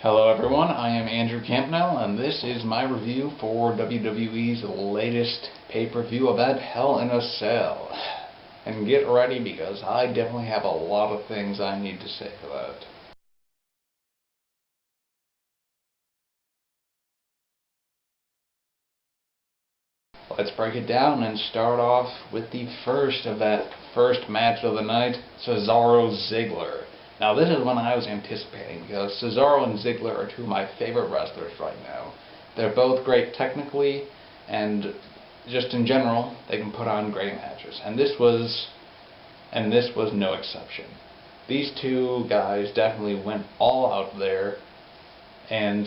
Hello everyone, I am Andrew Campnell, and this is my review for WWE's latest pay-per-view event, Hell in a Cell. And get ready because I definitely have a lot of things I need to say about it. Let's break it down and start off with the first match of the night, Cesaro-Ziggler. Now this is one I was anticipating because Cesaro and Ziggler are two of my favorite wrestlers right now. They're both great technically, and just in general, they can put on great matches. And this was no exception. These two guys definitely went all out there and,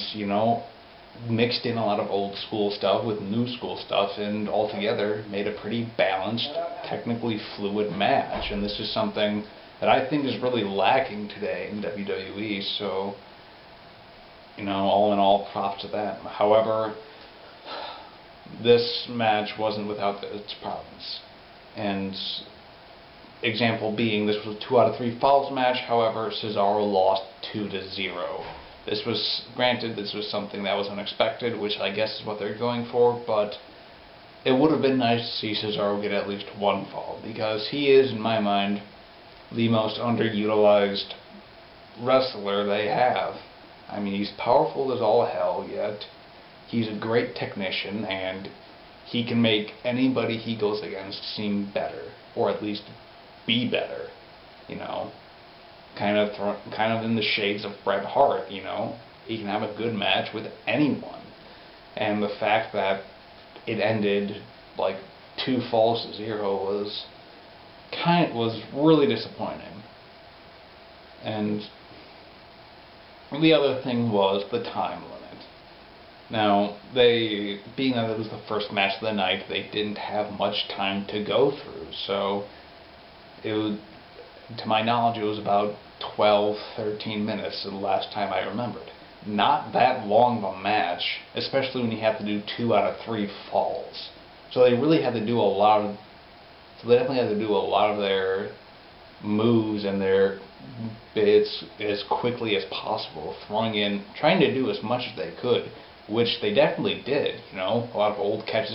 mixed in a lot of old school stuff with new school stuff, and altogether made a pretty balanced, technically fluid match. And this is something that I think is really lacking today in WWE, so, all in all, props to that. However, this match wasn't without its problems. And example being, this was a 2 out of 3 falls match. However, Cesaro lost 2-0. This was something that was unexpected, which I guess is what they're going for, but it would have been nice to see Cesaro get at least one fall, because he is, in my mind, the most underutilized wrestler they have. I mean, he's powerful as all hell, yet he's a great technician, and he can make anybody he goes against seem better, or at least be better, kind of in the shades of Bret Hart. He can have a good match with anyone, and the fact that it ended like 2-0 was really disappointing. And the other thing was the time limit. Now, being that it was the first match of the night, they didn't have much time to go through, so to my knowledge, it was about 12-13 minutes the last time I remembered. Not that long of a match, especially when you have to do 2 out of 3 falls. So they really had to do they definitely had to do a lot of their moves and their bits as quickly as possible, trying to do as much as they could, which they definitely did. A lot of old catch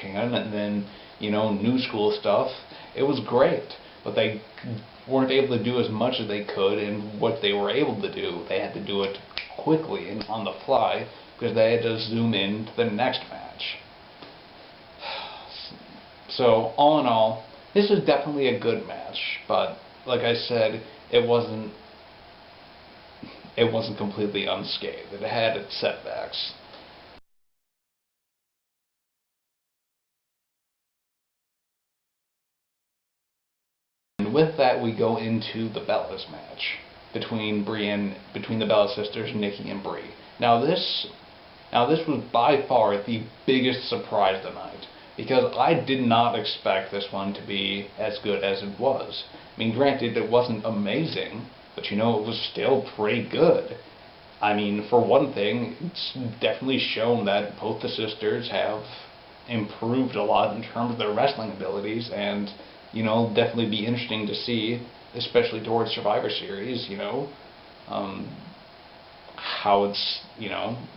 can, and then, new school stuff. It was great, but they weren't able to do as much as they could, and what they were able to do, they had to do it quickly and on the fly, because they had to zoom in to the next match. So, all in all, this was definitely a good match, but like I said, it wasn't completely unscathed. It had its setbacks. And with that, we go into the Bellas match between the Bella sisters, Nikki and Brie. Now this was by far the biggest surprise tonight, because I did not expect this one to be as good as it was. I mean, granted, it wasn't amazing, but it was still pretty good. I mean, for one thing, it's definitely shown that both the sisters have improved a lot in terms of their wrestling abilities, and definitely be interesting to see, especially towards Survivor Series, how it's,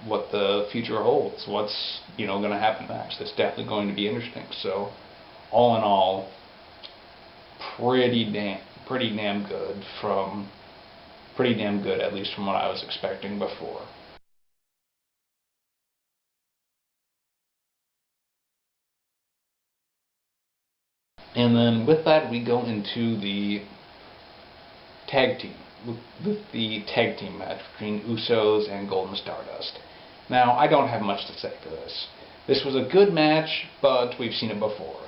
what the future holds, what's, going to happen next. It's definitely going to be interesting. So, all in all, pretty damn good, at least from what I was expecting before. And then with that, we go into the tag team, with the tag team match between Usos and Golden Stardust. Now, I don't have much to say for this. This was a good match, but we've seen it before.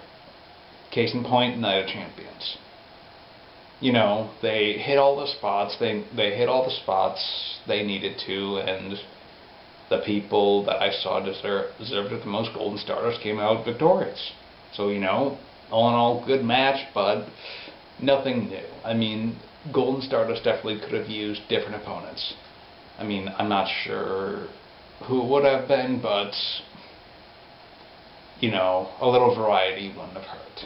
Case in point, Night of Champions. They hit all the spots. They hit all the spots they needed to, and the people that I saw deserved it the most, Golden Stardust, came out victorious. So, all in all, good match, but nothing new. I mean, Golden Stardust definitely could have used different opponents. I mean, I'm not sure who it would have been, but, a little variety wouldn't have hurt.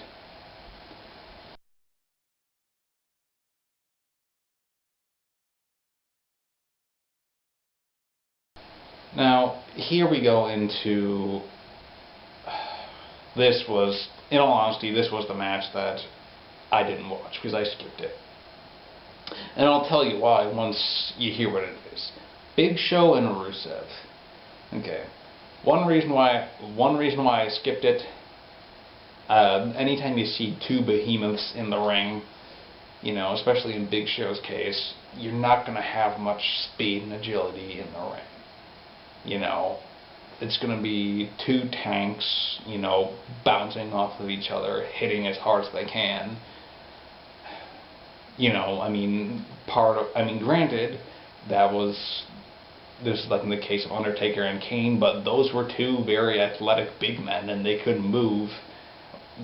Now, here we go into... This was, in all honesty, this was the match that I didn't watch, because I skipped it. And I'll tell you why once you hear what it is. Big Show and Rusev. Okay. One reason why I skipped it, anytime you see two behemoths in the ring, you know, especially in Big Show's case, you're not going to have much speed and agility in the ring. You know, it's going to be two tanks, you know, bouncing off of each other, hitting as hard as they can. You know, I mean, granted, this is like in the case of Undertaker and Kane, but those were two very athletic big men, and they could move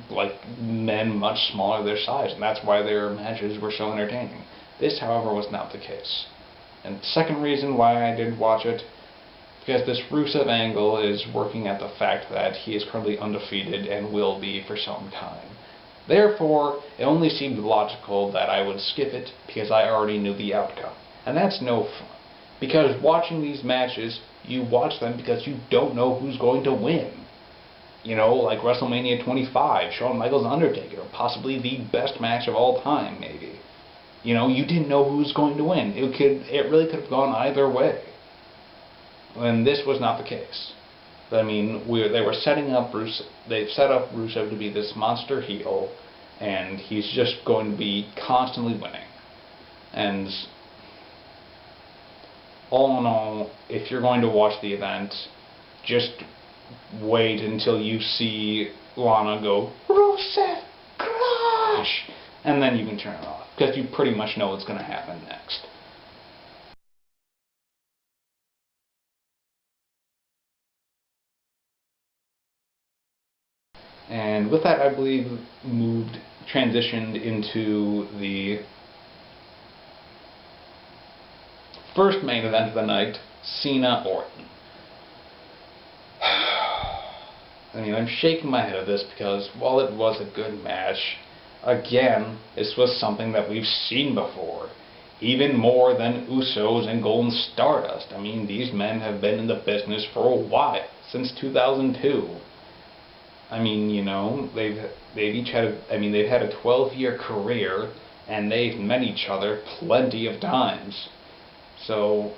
like men much smaller their size, and that's why their matches were so entertaining. This, however, was not the case. And the second reason why I didn't watch it, because this Rusev angle is working at the fact that he is currently undefeated and will be for some time. Therefore, it only seemed logical that I would skip it because I already knew the outcome. And that's no fun. Because watching these matches, you watch them because you don't know who's going to win. You know, like WrestleMania 25, Shawn Michaels and Undertaker, possibly the best match of all time, maybe. You know, you didn't know who was going to win. It really could have gone either way. And this was not the case. I mean, they were setting up Rusev. They've set up Rusev to be this monster heel, and he's just going to be constantly winning. And all in all, if you're going to watch the event, just wait until you see Lana go, Rusev, crush! And then you can turn it off, because you pretty much know what's going to happen next. And with that, I believe, transitioned into the first main event of the night, Cena Orton. I mean, I'm shaking my head at this because while it was a good match, again, this was something that we've seen before. Even more than Usos and Golden Stardust. I mean, these men have been in the business for a while, since 2002. I mean, you know, they've had a 12-year career, and they've met each other plenty of times. So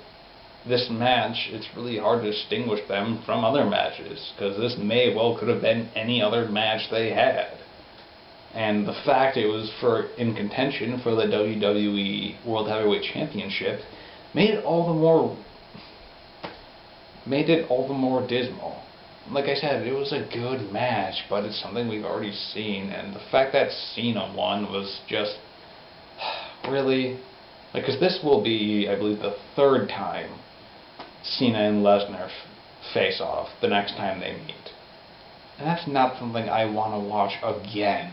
this match, it's really hard to distinguish them from other matches, because this may well could have been any other match they had. And the fact it was in contention for the WWE World Heavyweight Championship made it all the more dismal. Like I said, it was a good match, but it's something we've already seen, and the fact that Cena won was just really, because this will be, I believe, the third time Cena and Lesnar face off the next time they meet. And that's not something I want to watch again.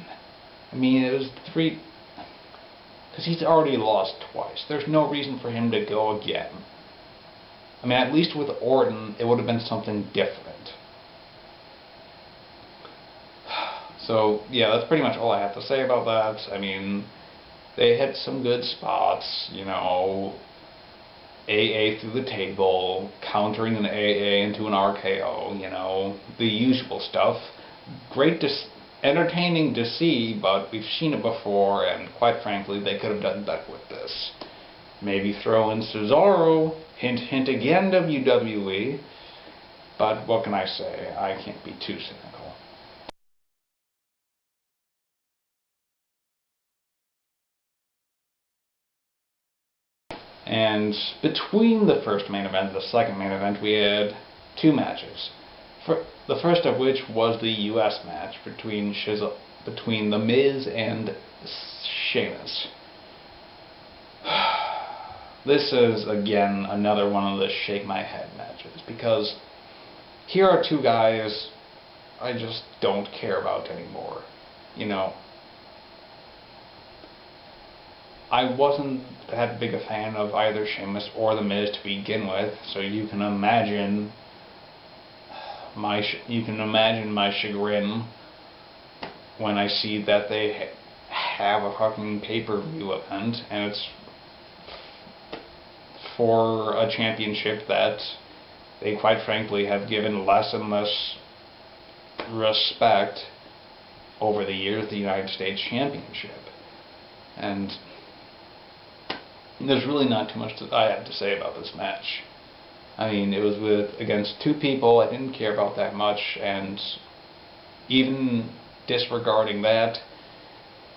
I mean, it was because he's already lost twice. There's no reason for him to go again. I mean, at least with Orton, it would have been something different. So, yeah, that's pretty much all I have to say about that. I mean, they hit some good spots, you know, AA through the table, countering an AA into an RKO, you know, the usual stuff. Entertaining to see, but we've seen it before, and quite frankly, they could have done better with this. Maybe throw in Cesaro, hint hint again, WWE, but what can I say? I can't be too cynical. And between the first main event and the second main event, we had two matches. The first of which was the U.S. match between The Miz and Sheamus. This is, again, another one of the shake my head matches, because here are two guys I just don't care about anymore. You know, I wasn't that big a fan of either Sheamus or The Miz to begin with, so you can imagine my chagrin when I see that they have a fucking pay-per-view event, and it's for a championship that they quite frankly have given less and less respect over the years the United States Championship. And there's really not too much that I have to say about this match. I mean, it was against two people I didn't care about that much, and even disregarding that,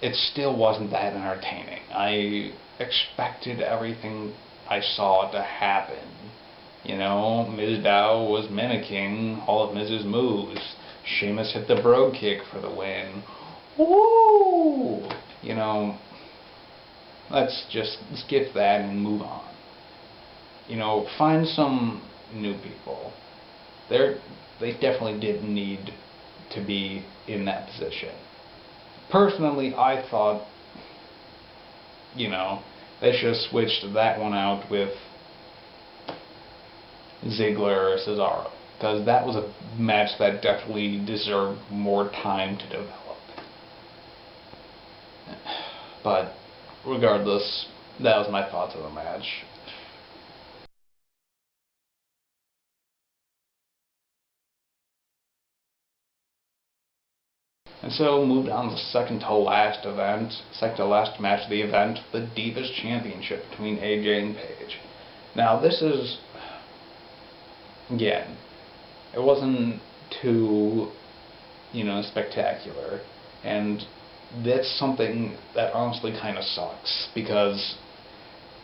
it still wasn't that entertaining. I expected everything I saw to happen. You know, Ms. Dow was mimicking all of Mrs. moves. Sheamus hit the brogue kick for the win. Woo! You know, let's just skip that and move on. You know, find some new people. They definitely did need to be in that position. Personally, I thought, you know, they should have switched that one out with Ziggler or Cesaro, because that was a match that definitely deserved more time to develop. But regardless, that was my thoughts on the match. And so moved on to the second to last match of the event, the Divas Championship between AJ and Paige. Now this is, again, it wasn't too, you know, spectacular, and that's something that honestly kind of sucks, because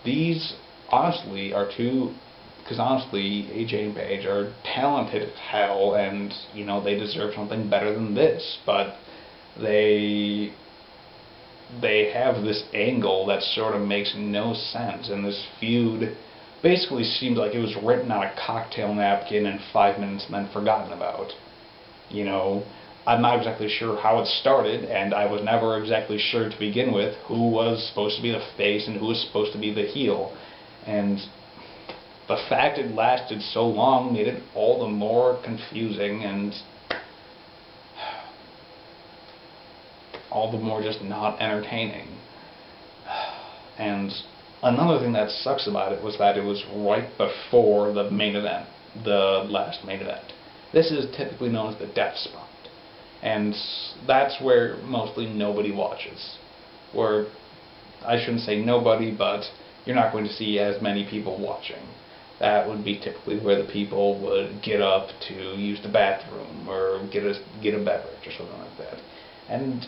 these honestly are two, because honestly AJ and Paige are talented as hell, and you know, they deserve something better than this, but they have this angle that sort of makes no sense, and this feud basically seems like it was written on a cocktail napkin in 5 minutes and then forgotten about. You know, I'm not exactly sure how it started, and I was never exactly sure to begin with who was supposed to be the face and who was supposed to be the heel. And the fact it lasted so long made it all the more confusing and all the more just not entertaining. And another thing that sucks about it was that it was right before the main event, the last main event. This is typically known as the death spot, and that's where mostly nobody watches. Where, I shouldn't say nobody, but you're not going to see as many people watching. That would be typically where the people would get up to use the bathroom or get a beverage or something like that. And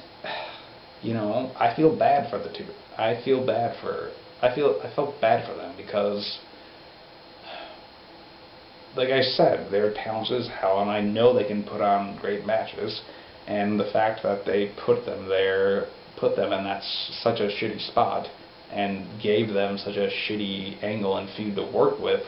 you know, I feel bad for the two. I felt bad for them, because, like I said, they're talented as hell, and I know they can put on great matches. And the fact that they put them in that such a shitty spot, and gave them such a shitty angle and feud to work with,